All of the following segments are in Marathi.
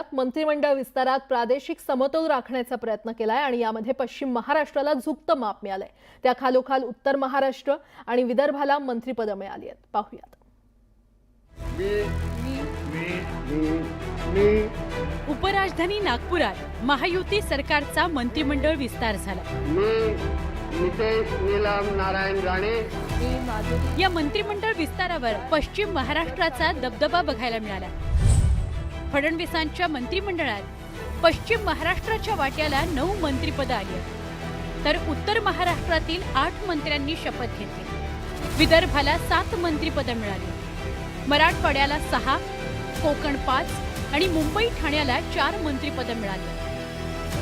काळात मंत्रिमंडळ विस्तारात प्रादेशिक समतोल राखण्याचा प्रयत्न केलाय आणि यामध्ये पश्चिम महाराष्ट्राला झुकतं माप मिळालंय। त्या खालोखाल उत्तर महाराष्ट्र आणि विदर्भाला मंत्रिपद मिळाली आहेत। पाहूयात। उपराजधानी नागपुरात महायुती सरकारचा मंत्रिमंडळ विस्तार झाला। नितेश नीलम नारायण राणे या मंत्रिमंडळ विस्तारावर पश्चिम महाराष्ट्राचा दबदबा बघायला मिळाला। फडणवीसांच्या मंत्रिमंडळात पश्चिम महाराष्ट्राच्या वाट्याला 9 मंत्रिपद आली आहेत, तर उत्तर महाराष्ट्रातील 8 मंत्र्यांनी शपथ घेतली। विदर्भाला 7 मंत्रिपद मिळाली, मराठवाड्याला 6, कोकण 5 आणि मुंबई ठाण्याला 4 मंत्रिपद मिळाली।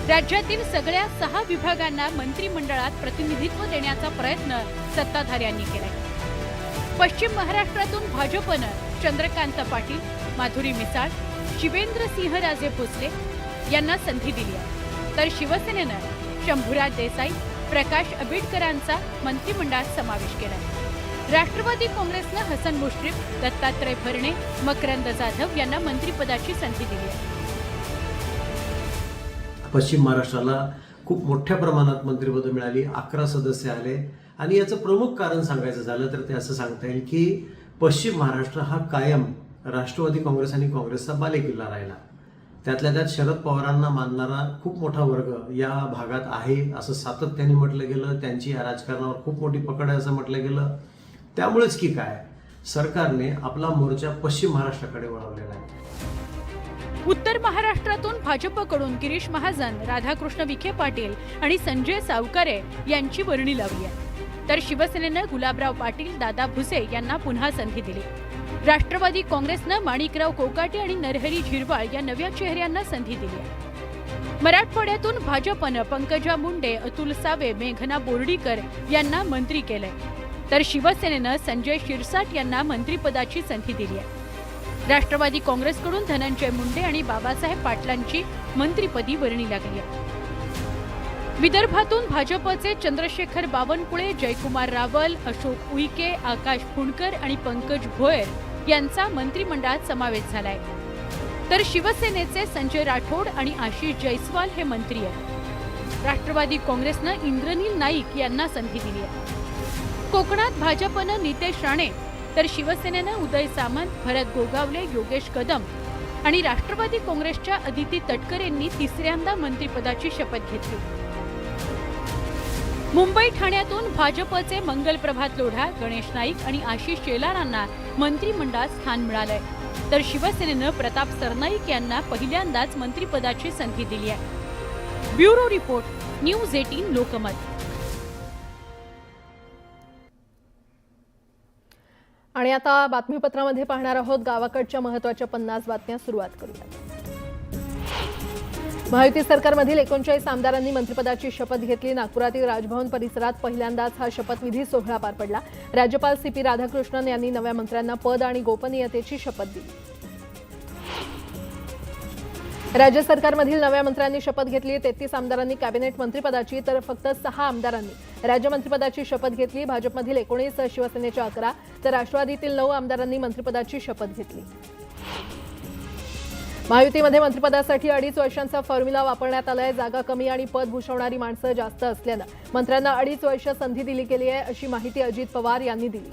राज्यातील सगळ्या 6 विभागांना मंत्रिमंडळात प्रतिनिधित्व देण्याचा प्रयत्न सत्ताधाऱ्यांनी केलाय। पश्चिम महाराष्ट्रातून भाजपनं चंद्रकांत पाटील, माधुरी मिसाळ, शिवेंद्रसिंहराजे भोसले यांना संधी दिली आहे, तर शिवसेनेनं शंभूराज देसाई, प्रकाश आंबेडकरांचा मंत्रिमंडळात समावेश केला। राष्ट्रवादी काँग्रेसनं हसन मुश्रीफ, दत्तात्रय भरणे, मकरंद जाधव यांना मंत्रिपदाची संधी दिली आहे। पश्चिम महाराष्ट्राला खूप मोठ्या प्रमाणात मंत्रिपद मिळाली, 11 सदस्य आले आणि याचं प्रमुख कारण सांगायचं झालं तर ते असं सांगता येईल की पश्चिम महाराष्ट्र हा कायम राष्ट्रवादी काँग्रेस आणि काँग्रेसचा बालेकिल्ला राहिला। त्यातल्या त्यात शरद पवारांना मानणारा खूप मोठा वर्ग या भागात आहे असं सातत्याने म्हटलं गेलं। त्यांची या राजकारणावर खूप मोठी पकड आहे असं म्हटलं गेलं। त्यामुळेच की काय सरकारने आपला मोर्चा पश्चिम महाराष्ट्राकडे वळवलेला आहे। उत्तर महाराष्ट्रातून भाजपकडून गिरीश महाजन, राधाकृष्ण विखे पाटील आणि संजय सावकारे यांची वर्णी लावली आहे, तर शिवसेनेनं गुलाबराव पाटील, दादा भुसे यांना पुन्हा संधी दिली। राष्ट्रवादी काँग्रेसनं माणिकराव कोकाटे आणि नरहरी झिरवाळ या नव्या चेहऱ्यांना संधी दिली आहे। मराठवाड्यातून भाजपनं पंकजा मुंडे, अतुल सावे, मेघना बोर्डीकर यांना मंत्री केलंय, तर शिवसेनेनं संजय शिरसाट यांना मंत्रिपदाची संधी दिली आहे। राष्ट्रवादी काँग्रेसकडून धनंजय मुंडे आणि बाबासाहेब पाटलांची मंत्रिपदी वर्णी लागली आहे। विदर्भातून भाजपचे चंद्रशेखर बावनकुळे, जयकुमार रावल, अशोक उईके, आकाश फुंडकर आणि पंकज भोयर यांचा मंत्रिमंडळात समावेश झालाय, तर शिवसेनेचे संजय राठोड आणि आशिष जयस्वाल हे मंत्री आहेत। राष्ट्रवादी काँग्रेसनं इंद्रनील नाईक यांना संधी दिली आहे। कोकणात भाजपनं नितेश राणे, तर शिवसेनेनं उदय सामंत, भरत गोगावले, योगेश कदम आणि राष्ट्रवादी काँग्रेसच्या अदिती तटकरेंनी तिसऱ्यांदा मंत्रिपदाची शपथ घेतली। मुंबई ठाण्यातून भाजपचे मंगलप्रभात लोढा, गणेश नाईक आणि आशिष शेलारांना मंत्रिमंडळात स्थान मिळालंय, तर शिवसेनेनं प्रताप सरनाईक यांना पहिल्यांदाच मंत्रिपदाची संधी दिली आहे। Bureau report, news 18 Lokmat. आणि आता बातमीपत्रामध्ये पाहणार आहोत गावाकडच्या महत्त्वाच्या 50 बातम्या। सुरुवात करूया। महायुती सरकारमधील 39 आमदारांनी मंत्रिपदाची शपथ घेतली। नागपुरातील राजभवन परिसरात पहिल्यांदाच हा शपथविधी सोहळा पार पडला। राज्यपाल CP राधाकृष्णन यांनी नव्या मंत्र्यांना पद आणि गोपनीयतेची शपथ दिली। राज्य सरकारमधील नव्या मंत्र्यांनी शपथ घेतली। 33 आमदारांनी कॅबिनेट मंत्रिपदाची, तर फक्त 6 आमदारांनी राज्यमंत्रिपदाची शपथ घेतली। भाजपमधील 19, शिवसेनेच्या 11, तर राष्ट्रवादीतील 9 आमदारांनी मंत्रिपदाची शपथ घेतली। महायुतीमध्ये मंत्रिपदासाठी 2.5 वर्षांचा फॉर्म्युला वापरण्यात आलाय। जागा कमी आणि पद भूषवणारी माणसं जास्त असल्यानं मंत्र्यांना 2.5 वर्ष संधी दिली गेली आहे, अशी माहिती अजित पवार यांनी दिली।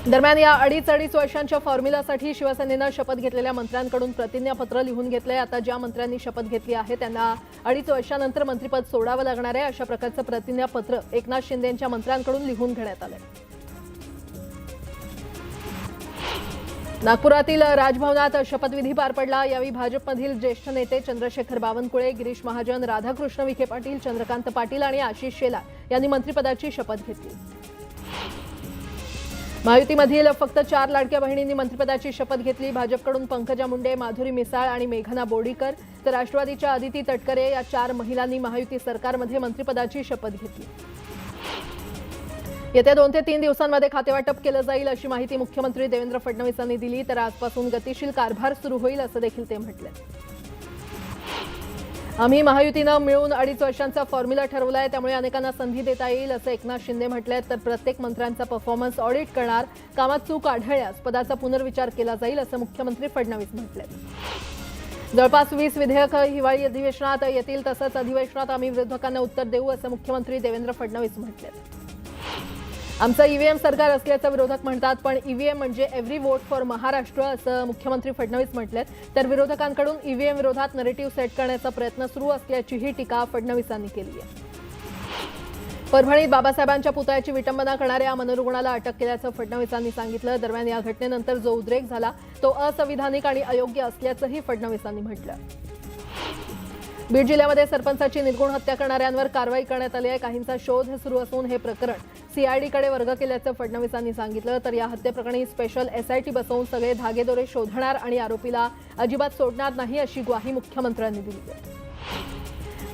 दरम्यान या 2.5 वर्षांच्या फॉर्म्युलासाठी शिवसेनेनं शपथ घेतलेल्या मंत्र्यांकडून प्रतिज्ञापत्र लिहून घेतलंय। आता ज्या मंत्र्यांनी शपथ घेतली आहे त्यांना 2.5 वर्षांनंतर मंत्रिपद सोडावं लागणार आहे, अशा प्रकारचं प्रतिज्ञापत्र एकनाथ शिंदेंच्या मंत्र्यांकडून लिहून घेण्यात आलंय। नागपुरातील राजभवनात शपथविधी पार पडला। यावेळी भाजपमधील ज्येष्ठ नेते चंद्रशेखर बावनकुळे, गिरीश महाजन, राधाकृष्ण विखे पाटील, चंद्रकांत पाटील आणि आशिष शेलार यांनी मंत्रिपदाची शपथ घेतली। महायुतीमधील फक्त 4 लाडक्या बहिणींनी मंत्रिपदाची शपथ घेतली। भाजपकडून पंकजा मुंडे, माधुरी मिसाळ आणि मेघना बोर्डीकर, तर राष्ट्रवादीच्या अदिती तटकरे या 4 महिलांनी महायुती सरकारमध्ये मंत्रिपदाची शपथ घेतली। येत्या 2 ते 3 दिवसांमध्ये खातेवाटप केलं जाईल, अशी माहिती मुख्यमंत्री देवेंद्र फडणवीस यांनी दिली, तर आजपासून गतिशील कारभार सुरू होईल असं देखील ते म्हटलं। आम्ही महायुतीनं मिळून 2.5 वर्षांचा फॉर्म्युला ठरवलाय, त्यामुळे अनेकांना संधी देता येईल असं एकनाथ शिंदे म्हटलंय. तर प्रत्येक मंत्र्यांचा परफॉर्मन्स ऑडिट करणार, कामात चूक आढळल्यास पदाचा पुनर्विचार केला जाईल असं मुख्यमंत्री फडणवीस म्हटलंय. जवळपास 20 विधेयकं हिवाळी अधिवेशनात येतील, तसंच अधिवेशनात आम्ही विरोधकांना उत्तर देऊ असं मुख्यमंत्री देवेंद्र फडणवीस म्हटले. आमचं ईव्हीएम सरकार असल्याचं विरोधक म्हणतात, पण ईव्हीएम म्हणजे एव्हरी वोट फॉर महाराष्ट्र असं मुख्यमंत्री फडणवीस म्हटलेत. तर विरोधकांकडून ईव्हीएम विरोधात नरेटिव्ह सेट करण्याचा प्रयत्न सुरू असल्याचीही टीका फडणवीसांनी केली आहे. परभणीत बाबासाहेबांच्या पुतळ्याची विटंबना करणाऱ्या मनोरुग्णाला अटक केल्याचं फडणवीसांनी सांगितलं. दरम्यान या घटनेनंतर जो उद्रेक झाला तो असंविधानिक आणि अयोग्य असल्याचंही फडणवीसांनी म्हटलं. बीड जिल्ह्यामध्ये सरपंचाची निर्गुण हत्या करणाऱ्यांवर कारवाई करण्यात आली आहे. काहींचा शोध सुरू असून हे प्रकरण सीआयडीकडे वर्ग केल्याचं फडणवीसांनी सांगितलं. तर या हत्येप्रकरणी स्पेशल एसआयटी बसवून सगळे धागेदोरे शोधणार आणि आरोपीला अजिबात सोडणार नाही अशी ग्वाही मुख्यमंत्र्यांनी दिली आहे.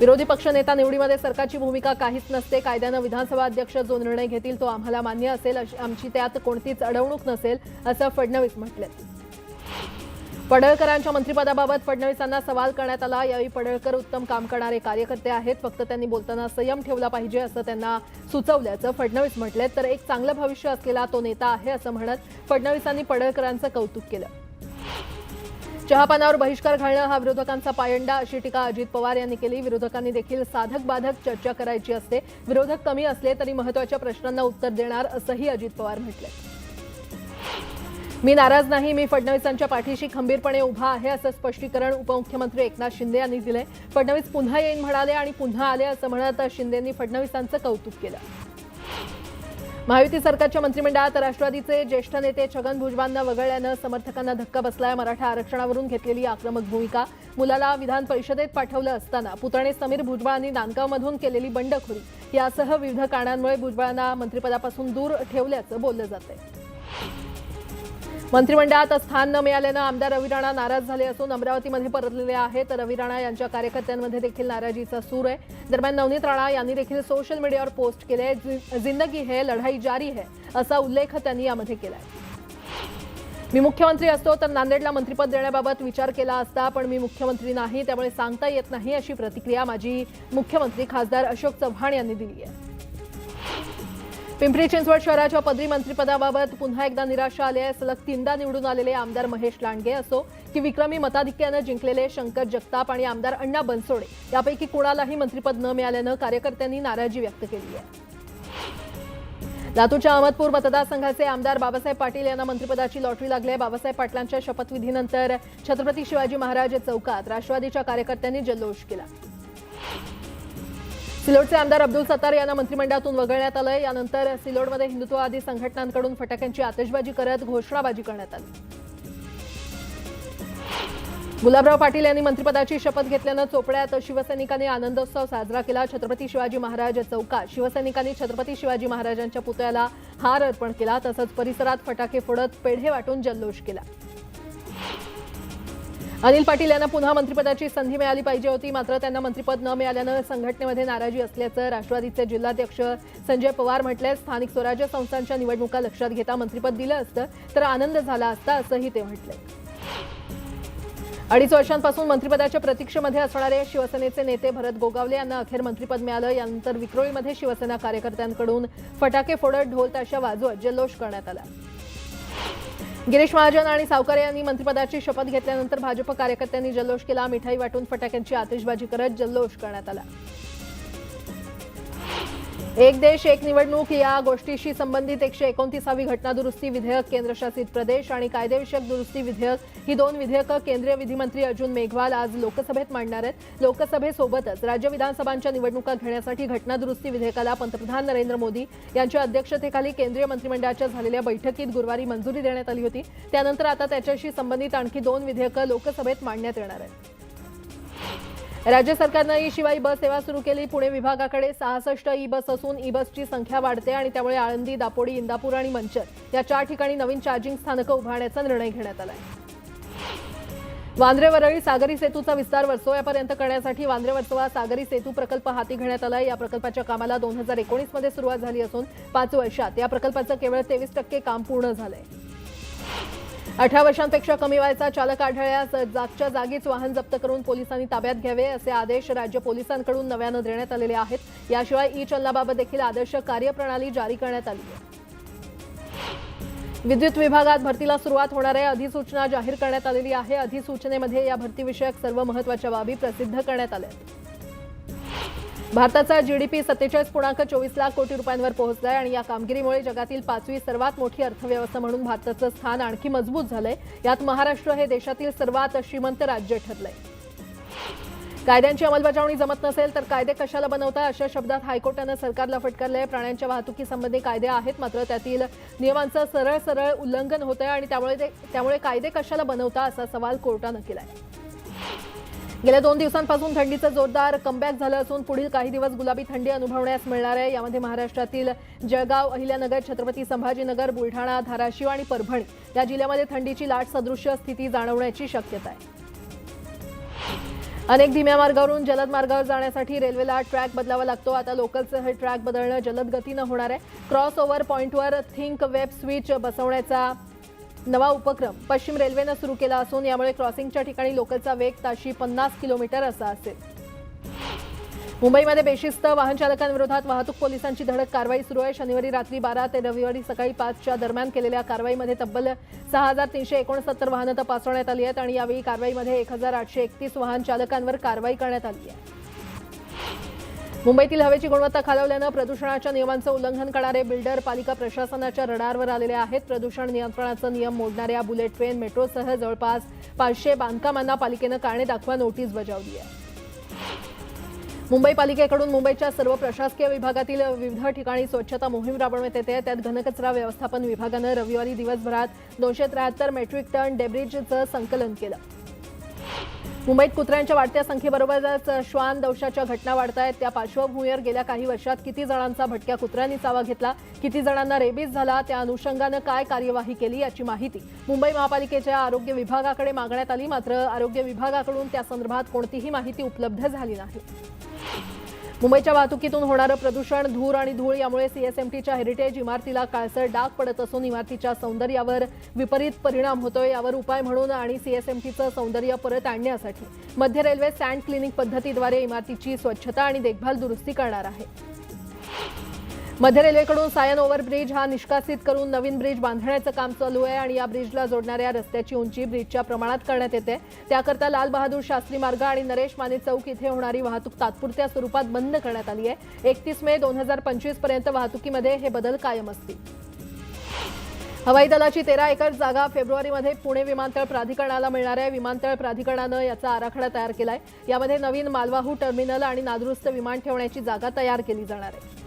विरोधी पक्षनेता निवडीमध्ये सरकारची भूमिका काहीच नसते. कायद्यानं विधानसभा अध्यक्ष जो निर्णय घेतील तो आम्हाला मान्य असेल, आमची त्यात कोणतीच अडवणूक नसेल असं फडणवीस म्हटले. पडळकरांच्या मंत्रिपदाबाबत फडणवीसांना सवाल करण्यात आला. यावेळी पडळकर उत्तम काम करणारे कार्यकर्ते आहेत, फक्त त्यांनी बोलताना संयम ठेवला पाहिजे असं त्यांना सुचवल्याचं फडणवीस म्हटले. तर एक चांगलं भविष्य असलेला तो नेता आहे असं म्हणत फडणवीसांनी पडळकरांचं कौतुक केलं. चहापानावर बहिष्कार घालणं हा विरोधकांचा पायंडा अशी टीका अजित पवार यांनी केली. विरोधकांनी देखील साधक बाधक चर्चा करायची असते, विरोधक कमी असले तरी महत्त्वाच्या प्रश्नांना उत्तर देणार असंही अजित पवार म्हटले. मी नाराज नाही, मी फडणवीसांच्या पाठीशी खंबीरपणे उभा आहे असं स्पष्टीकरण उपमुख्यमंत्री एकनाथ शिंदे यांनी दिले. फडणवीस पुन्हा येईन म्हणाले आणि पुन्हा आले असं म्हणत शिंदेंनी फडणवीसांचं कौतुक केलं. महायुती सरकारच्या मंत्रिमंडळात राष्ट्रवादीचे ज्येष्ठ नेते छगन भुजबळांना वगळल्यानं समर्थकांना धक्का बसलाय. मराठा आरक्षणावरून घेतलेली आक्रमक भूमिका, मुलाला विधान परिषदेत पाठवलं असताना पुतणे समीर भुजबळांनी नांदगावमधून केलेली बंडखोरी यासह विविध कारणांमुळे भुजबळांना मंत्रिपदापासून दूर ठेवल्याचं बोललं जातंय. मंत्रिमंडळात स्थान न मिळाल्यानं आमदार रवी राणा नाराज झाले असून अमरावतीमध्ये परतलेले आहेत. तर रवी राणा यांच्या कार्यकर्त्यांमध्ये देखील नाराजीचा सूर आहे. दरम्यान नवनीत राणा यांनी देखील सोशल मीडियावर पोस्ट केले, जिंदगी है लढाई जारी है असा उल्लेख त्यांनी यामध्ये केलाय. मी मुख्यमंत्री असतो तर नांदेडला मंत्रिपद देण्याबाबत विचार केला असता, पण मी मुख्यमंत्री नाही, त्यामुळे सांगता येत नाही अशी प्रतिक्रिया माजी मुख्यमंत्री खासदार अशोक चव्हाण यांनी दिली आहे. पिंपरी चिंचवड शहराच्या पदरी मंत्रिपदाबाबत पुन्हा एकदा निराशा आली आहे. सलग 3दा निवडून आलेले आमदार महेश लांडगे असो की विक्रमी मताधिक्यानं जिंकलेले शंकर जगताप आणि आमदार अण्णा बनसोडे यापैकी कोणालाही मंत्रिपद न मिळाल्यानं कार्यकर्त्यांनी नाराजी व्यक्त केली आहे. लातूरच्या अहमदपूर मतदारसंघाचे आमदार बाबासाहेब पाटील यांना मंत्रिपदाची लॉटरी लागली आहे. बाबासाहेब पाटलांच्या शपथविधीनंतर छत्रपती शिवाजी महाराज चौकात राष्ट्रवादीच्या कार्यकर्त्यांनी जल्लोष केला. सिल्लोडचे आमदार अब्दुल सत्तार यांना मंत्रिमंडळातून वगळण्यात आलंय. यानंतर सिल्लोडमध्ये हिंदुत्ववादी संघटनांकडून फटाक्यांची आतिषबाजी करत घोषणाबाजी करण्यात आली. गुलाबराव पाटील यांनी मंत्रिपदाची शपथ घेतल्यानं चोपड्यात शिवसैनिकांनी आनंदोत्सव साजरा केला. छत्रपती शिवाजी महाराज चौकात शिवसैनिकांनी छत्रपती शिवाजी महाराजांच्या पुतळ्याला हार अर्पण केला. तसंच परिसरात फटाके फोडत पेढे वाटून जल्लोष केला. अनिल पाटील यांना पुन्हा मंत्रिपदाची संधी मिळाली पाहिजे होती, मात्र त्यांना मंत्रिपद न मिळाल्यानं संघटनेमध्ये नाराजी असल्याचं राष्ट्रवादीचे जिल्हाध्यक्ष संजय पवार म्हटले. स्थानिक स्वराज्य संस्थांच्या निवडणुका लक्षात घेता मंत्रिपद दिलं असतं तर आनंद झाला असता असंही ते म्हटले. 2.5 वर्षांपासून मंत्रिपदाच्या प्रतीक्षेमध्ये असणारे शिवसेनेचे नेते भरत गोगावले यांना अखेर मंत्रिपद मिळालं. यानंतर विक्रोळीमध्ये शिवसेना कार्यकर्त्यांकडून फटाके फोडत ढोल ताशा वाजवत जल्लोष करण्यात आला. गिरीश महाजन आणि सावकारे यांनी मंत्रिपदाची शपथ घेतल्यानंतर भाजप कार्यकर्त्यांनी जल्लोष केला. मिठाई वाटून फटाक्यांची आतिषबाजी करत जल्लोष करण्यात आला. एक देश एक निवडणूक या गोष्टीशी संबंधित 129वी घटनादुरुस्ती विधेयक, केंद्रशासित प्रदेश आणि कायदेविषयक दुरुस्ती विधेयक ही 2 विधेयकं केंद्रीय विधिमंत्री अर्जुन मेघवाल आज लोकसभेत मांडणार आहेत. लोकसभेसोबतच राज्य विधानसभांच्या निवडणुका घेण्यासाठी घटनादुरुस्ती विधेयकाला पंतप्रधान नरेंद्र मोदी यांच्या अध्यक्षतेखाली केंद्रीय मंत्रिमंडळाच्या झालेल्या बैठकीत गुरुवारी मंजुरी देण्यात आली होती. त्यानंतर आता त्याच्याशी संबंधित आणखी 2 विधेयकं लोकसभेत मांडण्यात येणार आहेत. राज्य सरकारनं ई शिवाय बस सेवा सुरू केली. पुणे विभागाकडे 66 ई बस असून ई बसची संख्या वाढते आणि त्यामुळे आळंदी, दापोडी, इंदापूर आणि मंचर या 4 ठिकाणी नवीन चार्जिंग स्थानकं उभारण्याचा निर्णय घेण्यात आला आहे. वांद्रे वरळी सागरी सेतूचा विस्तार वर्सोव्यापर्यंत करण्यासाठी वांद्रे वर्सोवा सागरी सेतू प्रकल्प हाती घेण्यात आला. या प्रकल्पाच्या कामाला 2019 मध्ये सुरुवात झाली असून 5 वर्षात या प्रकल्पाचं केवळ 23% काम पूर्ण झालंय. 18 वर्षांपेक्षा कमी वयाचा चालक आढळल्यास जागच्या जागीच वाहन जप्त करून पोलिसांनी ताब्यात घ्यावे असे आदेश राज्य पोलिसांकडून नव्यानं देण्यात आलेले आहेत। याशिवाय ई चलनाबाबत देखील आदर्श कार्यप्रणाली जारी करण्यात आली आहे। विद्युत विभागात भरतीला सुरुवात होणार आहे। अधिसूचना जाहीर करण्यात आलेली आहे। अधिसूचनेमध्ये या भरतीविषयक सर्व महत्त्वाच्या बाबी प्रसिद्ध करण्यात आल्या आहेत। भारताचा जीडीपी 47.24 लाख कोटी रुपयांवर पोहोचलाय आणि या कामगिरीमुळे जगातील 5वी सर्वात मोठी अर्थव्यवस्था म्हणून भारताचं स्थान आणखी मजबूत झालंय। यात महाराष्ट्र हे देशातील सर्वात श्रीमंत राज्य ठरलंय। कायद्यांची अंमलबजावणी जमत नसेल तर कायदे कशाला बनवता अशा शब्दात हायकोर्टानं सरकारला फटकारलंय। प्राण्यांच्या वाहतुकीसंबंधी कायदे आहेत, मात्र त्यातील नियमांचं सरळ उल्लंघन होतंय आणि त्यामुळे कायदे कशाला बनवता असा सवाल कोर्टानं केलाय। गेल्या 2 दिवसांपासून थंडीचं जोरदार कमबॅक झालं असून पुढील काही दिवस गुलाबी थंडी अनुभवण्यास मिळणार आहे। यामध्ये महाराष्ट्रातील जळगाव, अहिल्यानगर, छत्रपती संभाजीनगर, बुलढाणा, धाराशिव आणि परभणी या जिल्ह्यामध्ये थंडीची लाट सदृश्य स्थिती जाणवण्याची शक्यता आहे। अनेक धीम्या मार्गावरून जलद मार्गावर जाण्यासाठी रेल्वेला ट्रॅक बदलावा लागतो। आता लोकलचं हे ट्रॅक बदलणं जलद गतीनं होणार आहे। क्रॉस ओव्हर पॉइंटवर थिंक वेब स्विच बसवण्याचा नवा उपक्रम पश्चिम रेल्वेनं सुरू केला असून यामुळे क्रॉसिंगच्या ठिकाणी लोकलचा वेग ताशी 50 किलोमीटर असा असेल। मुंबईमध्ये बेशिस्त वाहन चालकांविरोधात वाहतूक पोलिसांची धडक कारवाई सुरू आहे। शनिवारी रात्री 12 ते रविवारी सकाळी 5च्या दरम्यान केलेल्या कारवाईमध्ये तब्बल 6,369 वाहनं तपासण्यात आली आहेत आणि यावेळी कारवाईमध्ये 1,831 वाहन चालकांवर कारवाई करण्यात आली आहे। मुंबईतील हवेची गुणवत्ता खालावल्यानं प्रदूषणाच्या नियमांचं उल्लंघन करणारे बिल्डर पालिका प्रशासनाच्या रडारवर आलेले आहेत। प्रदूषण नियंत्रणाचा नियम मोडणाऱ्या बुलेट ट्रेन, मेट्रोसह जवळपास 500 बांधकामांना पालिकेनं कारणे दाखवा नोटीस बजावली आहे। मुंबई पालिकेकडून मुंबईच्या सर्व प्रशासकीय विभागातील विविध ठिकाणी स्वच्छता मोहीम राबवण्यात येते। त्यात घनकचरा व्यवस्थापन विभागानं रविवारी दिवसभरात 273 मेट्रिक टन डेब्रिजचं संकलन केलं। मुंबईत कुत्र्यांच्या वाढत्या संख्येबरोबरच श्वान दंशाच्या घटना वाढत आहेत। त्या पार्श्वभूमीवर गेल्या काही वर्षात किती जणांचा भटक्या कुत्र्यांनी चावा घेतला, किती जणांना रेबीज झाला, त्या अनुषंगानं काय कार्यवाही केली याची माहिती मुंबई महापालिकेच्या आरोग्य विभागाकडे मागण्यात आली, मात्र आरोग्य विभागाकडून त्या संदर्भात कोणतीही माहिती उपलब्ध झाली नाही। मुंबईच्या वाहतुकीतून होणारं प्रदूषण, धूर आणि धूळ यामुळे सीएसएमटीच्या हेरिटेज इमारतीला काळसर डाग पडत असून इमारतीच्या सौंदर्यावर विपरीत परिणाम होतोय। यावर उपाय म्हणून आणि सीएसएमटीचं सौंदर्य परत आणण्यासाठी मध्य रेल्वे सँड क्लिनिंग पद्धतीद्वारे इमारतीची स्वच्छता आणि देखभाल दुरुस्ती करणार आहे। मध्य रेल्वेकडून सायन ओव्हरब्रिज हा निष्कासित करून नवीन ब्रिज बांधण्याचं काम चालू आहे आणि या ब्रिजला जोडणाऱ्या रस्त्याची उंची ब्रिजच्या प्रमाणात करण्यात येते। त्याकरता लाल बहादूर शास्त्री मार्ग आणि नरेश माने चौक इथे होणारी वाहतूक तात्पुरत्या स्वरूपात बंद करण्यात आली आहे। 31 मे 2025 पर्यंत वाहतुकीमध्ये हे बदल कायम असतील। हवाई दलाची 13 एकर जागा फेब्रुवारीमध्ये पुणे विमानतळ प्राधिकरणाला मिळणार आहे। विमानतळ प्राधिकरणानं याचा आराखडा तयार केलाय। यामध्ये नवीन मालवाहू टर्मिनल आणि नादुरुस्त विमान ठेवण्याची जागा तयार केली जाणार आहे।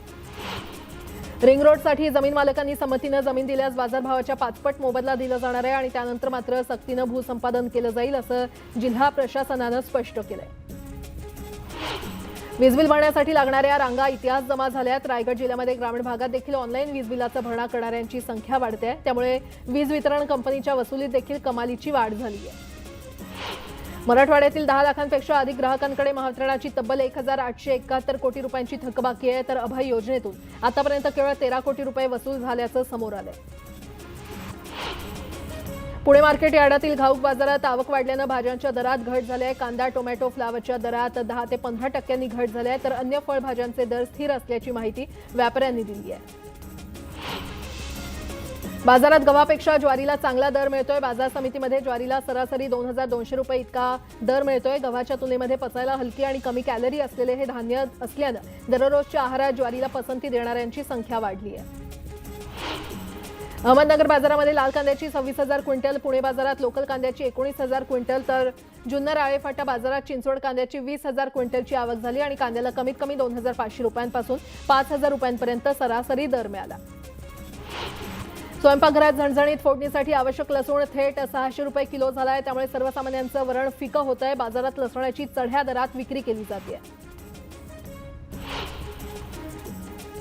रिंग रोडसाठी जमीन मालकांनी संमतीनं जमीन दिल्यास बाजारभावाच्या 5 पट मोबदला दिला जाणार आहे आणि त्यानंतर मात्र सक्तीनं भूसंपादन केलं जाईल असं जिल्हा प्रशासनानं स्पष्ट केलंय। वीज बिल भरण्यासाठी लागणाऱ्या रांगा इतिहास जमा झाल्यात। रायगड जिल्ह्यामध्ये ग्रामीण भागात देखील ऑनलाईन वीज बिलाचा भरणा करणाऱ्यांची संख्या वाढते आहे, त्यामुळे वीज वितरण कंपनीच्या वसुलीत देखील कमालीची वाढ झाली आहे। मराठवाड्यातील 10 लाखांपेक्षा अधिक ग्राहकांकडे महावितरणाची तब्बल 1,871 कोटी रुपयांची थकबाकी आहे, तर अभय योजनेतून आतापर्यंत केवळ 13 कोटी रुपये वसूल झाल्याचं समोर आलंय। पुणे मार्केट यार्डातील घाऊक बाजारात आवक वाढल्यानं भाज्यांच्या दरात घट झाली आहे। कांदा, टोमॅटो, फ्लावरच्या दरात 10 ते 15% घट झाली आहे, तर अन्य फळभाज्यांचे दर स्थिर असल्याची माहिती व्यापाऱ्यांनी दिली आहे। बाजारात गव्हापेक्षा ज्वारीला चांगला दर मिळतोय। बाजार समितीमध्ये ज्वारीला सरासरी 2,200 रुपये इतका दर मिळतोय। गव्हाच्या तुलनेमध्ये पचायला हलकी आणि कमी कॅलरी असलेले हे धान्य असल्यानं दररोजच्या आहारात ज्वारीला पसंती देणाऱ्यांची संख्या वाढली आहे। अहमदनगर बाजारामध्ये लाल कांद्याची 26,000 क्विंटल, पुणे बाजारात लोकल कांद्याची 19,000 क्विंटल, तर जुन्नर आळेफाटा बाजारात चिंचवड कांद्याची 20,000 क्विंटलची आवक झाली आणि कांद्याला कमीत कमी 2,500 रुपयांपासून 5,000 रुपयांपर्यंत सरासरी दर मिळाला। स्वयंपाकघरात झणझणीत फोडणीसाठी आवश्यक लसूण थेट 600 रुपये किलो झाला आहे, त्यामुळे सर्वसामान्यांचं वरण फिकं होत आहे। बाजारात लसणाची चढ्या दरात विक्री केली जाते।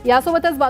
यासोबतच